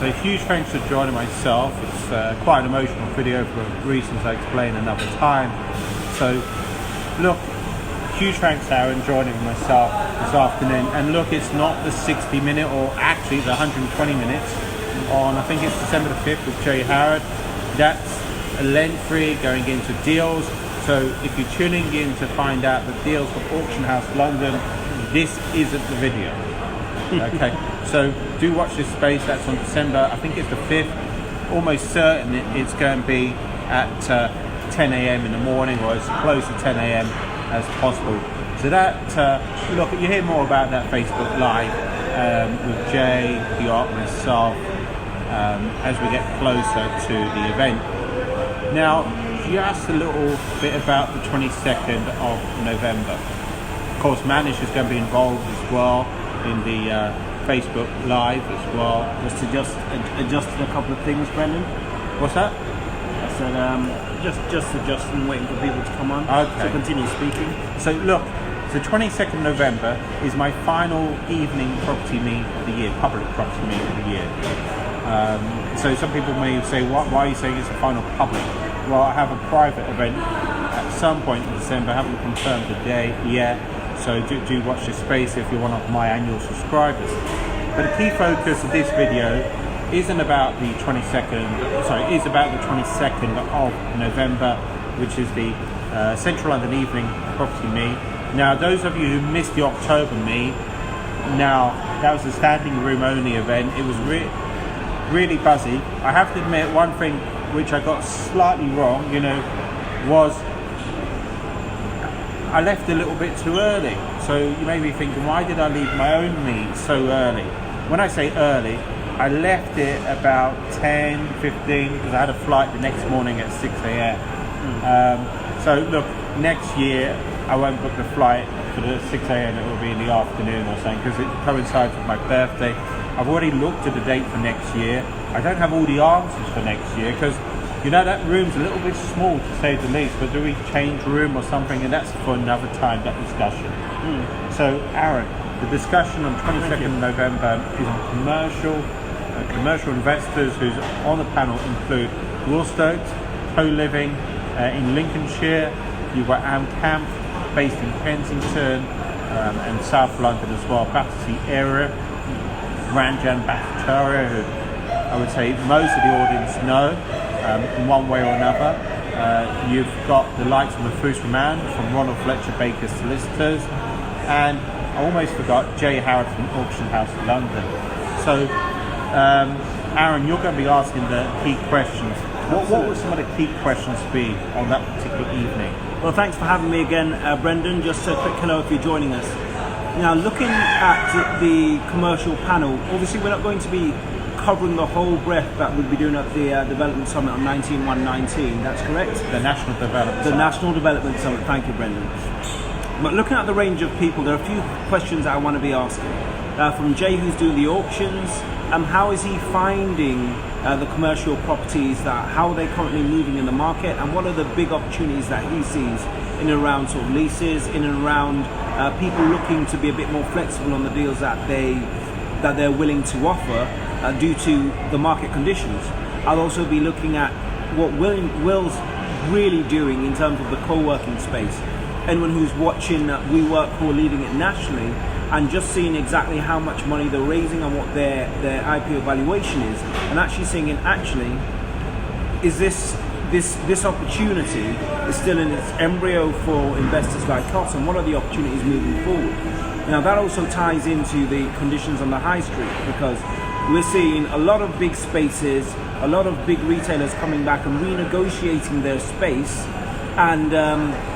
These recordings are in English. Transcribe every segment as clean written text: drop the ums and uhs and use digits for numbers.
So huge thanks for joining myself. It's quite an emotional video for reasons I explain another time. So look, huge thanks Aaron joining myself this afternoon. And look, it's not the 60-minute or actually the 120 minutes on, I think it's December the 5th with Jay Howard. That's a length-free going into deals. So if you're tuning in to find out the deals for AuctionHouse London, this isn't the video. Okay, so do watch this space. That's on December, I think it's the 5th. Almost certain it's going to be at 10 a.m. in the morning, or as close to 10 a.m. as possible. So that, look, you hear more about that Facebook Live with Jay, the Arc, myself, as we get closer to the event. Now, just a little bit about the 22nd of November. Of course, Manish is going to be involved as well in the Facebook Live as well. Just adjusting a couple of things, Brendan. What's that? I said just adjusting, waiting for people to come on to continue speaking. So look, the 22nd November is my final evening property meet of the year, public property meet of the year. So some people may say, why are you saying it's a final public? Well, I have a private event at some point in December. I haven't confirmed the date yet, so do watch this space if you're one of my annual subscribers. But the key focus of this video isn't about the 22nd, sorry, is about the 22nd of November, which is the Central London Evening Property Meet. Now, those of you who missed the October meet, now that was a standing room only event. It was really buzzy. I have to admit, one thing which I got slightly wrong, was I left a little bit too early. So you may be thinking, why did I leave my own meet so early? When I say early, I left it about 10:15 because I had a flight the next morning at 6 a.m. So look, next year I won't book the flight for the 6 a.m. It will be in the afternoon or something because it coincides with my birthday. I've already looked at the date for next year. I don't have all the answers for next year because that room's a little bit small to say the least, but do we change room or something? And that's for another time, that discussion. So Aaron, the discussion on 22nd of November is on commercial investors. Who's on the panel include Will Stokes, co-living in Lincolnshire. You've got Kainth, based in Kensington and South London as well, Battersea area. Ranjan Bhattarcharya, who I would say most of the audience know in one way or another. You've got the likes of Mahfuz from Ronald, Fletcher, Baker Solicitors, and I almost forgot Jay Howard from AuctionHouse London. So, Aaron, you're going to be asking the key questions. What would some of the key questions be on that particular evening? Well, thanks for having me again, Brendan. Just a quick hello if you're joining us. Now, looking at the commercial panel, obviously we're not going to be covering the whole breadth that we'll be doing at the Development Summit on 19/1/19, that's correct? The National Development Summit. The National Development Summit, thank you, Brendan. But looking at the range of people, there are a few questions that I want to be asking. From Jay, who's doing the auctions, how is he finding the commercial properties, how are they currently moving in the market, and what are the big opportunities that he sees in and around sort of leases, in and around people looking to be a bit more flexible on the deals that they're willing to offer due to the market conditions. I'll also be looking at what Will's really doing in terms of the co-working space. Anyone who's watching WeWork who are leading it nationally and just seeing exactly how much money they're raising and what their IPO valuation is, and actually seeing is this opportunity is still in its embryo for investors like us, and what are the opportunities moving forward? Now that also ties into the conditions on the high street, because we're seeing a lot of big spaces, a lot of big retailers coming back and renegotiating their space, and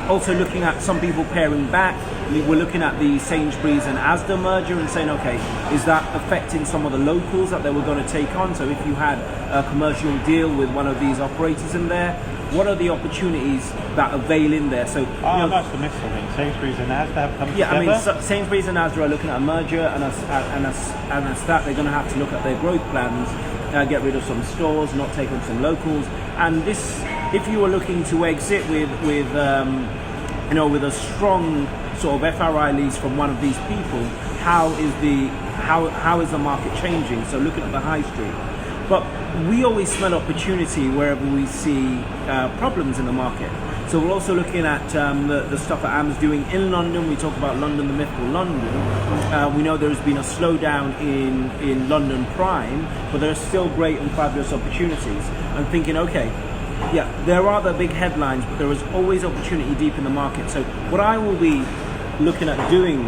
also looking at some people paring back. We're looking at the Sainsbury's and Asda merger and saying, okay, is that affecting some of the locals that they were going to take on? So if you had a commercial deal with one of these operators in there, what are the opportunities that avail in there? So I must have missed something. Sainsbury's and Asda have come together? Yeah, I mean, Sainsbury's and Asda are looking at a merger, and as that, they're going to have to look at their growth plans, get rid of some stores, not take on some locals. And this, if you were looking to exit with a strong sort of FRI lease from one of these people, how is the market changing? So looking at the high street. But we always smell opportunity wherever we see problems in the market. So we're also looking at the stuff that AM's doing in London. We talk about London, the mythical London. We know there's been a slowdown in London Prime, but there's still great and fabulous opportunities. I'm thinking, okay, yeah, there are the big headlines, but there is always opportunity deep in the market. So what I will be looking at doing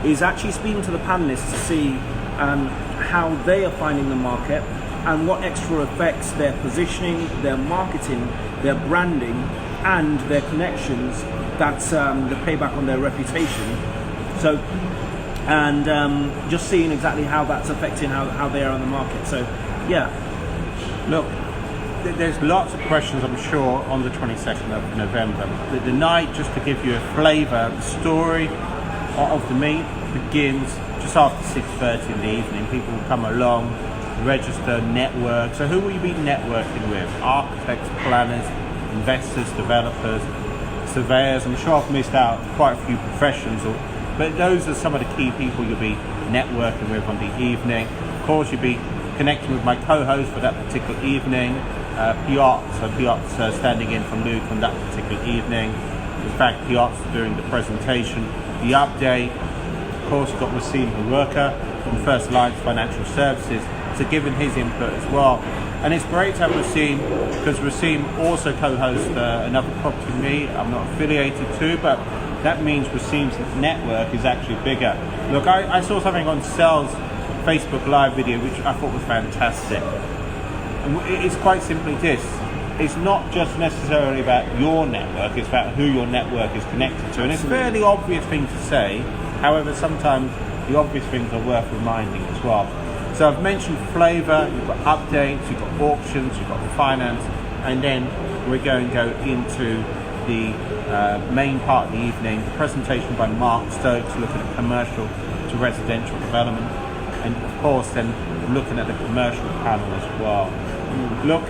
is actually speaking to the panelists to see how they are finding the market and what extra effects their positioning, their marketing, their branding, and their connections, that's the payback on their reputation. So, and just seeing exactly how that's affecting how they are on the market. So, yeah. Look, there's lots of questions, I'm sure, on the 22nd of November. The night, just to give you a flavour, the story of the meet begins just after 6:30 in the evening. People will come along, register, network. So who will you be networking with? Architects, planners, investors, developers, surveyors. I'm sure I've missed out quite a few professions, but those are some of the key people you'll be networking with on the evening. Of course, you'll be connecting with my co-host for that particular evening, Piotr standing in for Luke on that particular evening. In fact, Piotr's doing the presentation, the update. Of course, you've got Wasim Haruka from First Alliance Financial Services, so giving his input as well. And it's great to have Wasim, because Wasim also co-hosts another property with me. I'm not affiliated to, but that means Wasim's network is actually bigger. Look, I saw something on Cell's Facebook Live video, which I thought was fantastic. And it's quite simply this. It's not just necessarily about your network, it's about who your network is connected to. And it's a fairly obvious thing to say, however, sometimes the obvious things are worth reminding as well. So I've mentioned flavour, you've got updates, you've got auctions, you've got finance, and then we're going to go into the main part of the evening, presentation by Mark Stokes, looking at commercial to residential development, and of course then looking at the commercial panel as well. Look,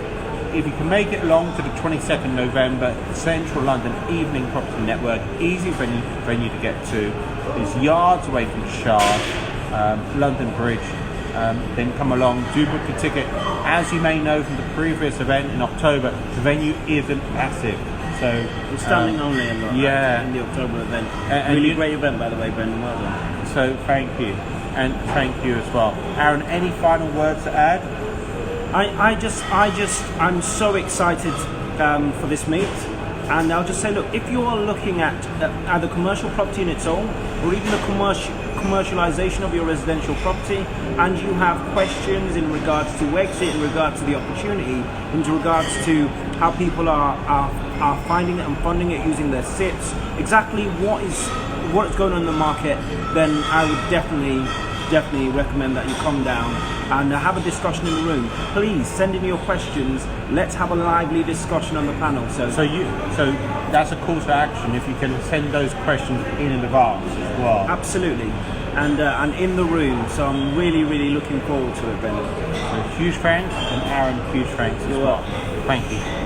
if you can make it along to the 22nd November, Central London Evening Property Network, easy venue to get to, is yards away from Shard, London Bridge. Then come along, do book a ticket. As you may know from the previous event in October, the venue isn't massive. So it's standing only in the October event. Really great event, by the way, Brendan. Well done. So thank you, and thank you as well. Aaron, any final words to add? I'm so excited for this meet. And I'll just say, look, if you are looking at either commercial property in its own, or even the commercialization of your residential property, and you have questions in regards to exit, in regards to the opportunity, in regards to how people are finding it and funding it using their SIPs, exactly what is going on in the market, then I would definitely recommend that you come down and have a discussion in the room. Please send in your questions. Let's have a lively discussion on the panel. So that's a call to action. If you can send those questions in advance as well. Absolutely, and in the room. So I'm really looking forward to it, Brendan. So huge thanks, and Aaron, huge thanks as well. Thank you.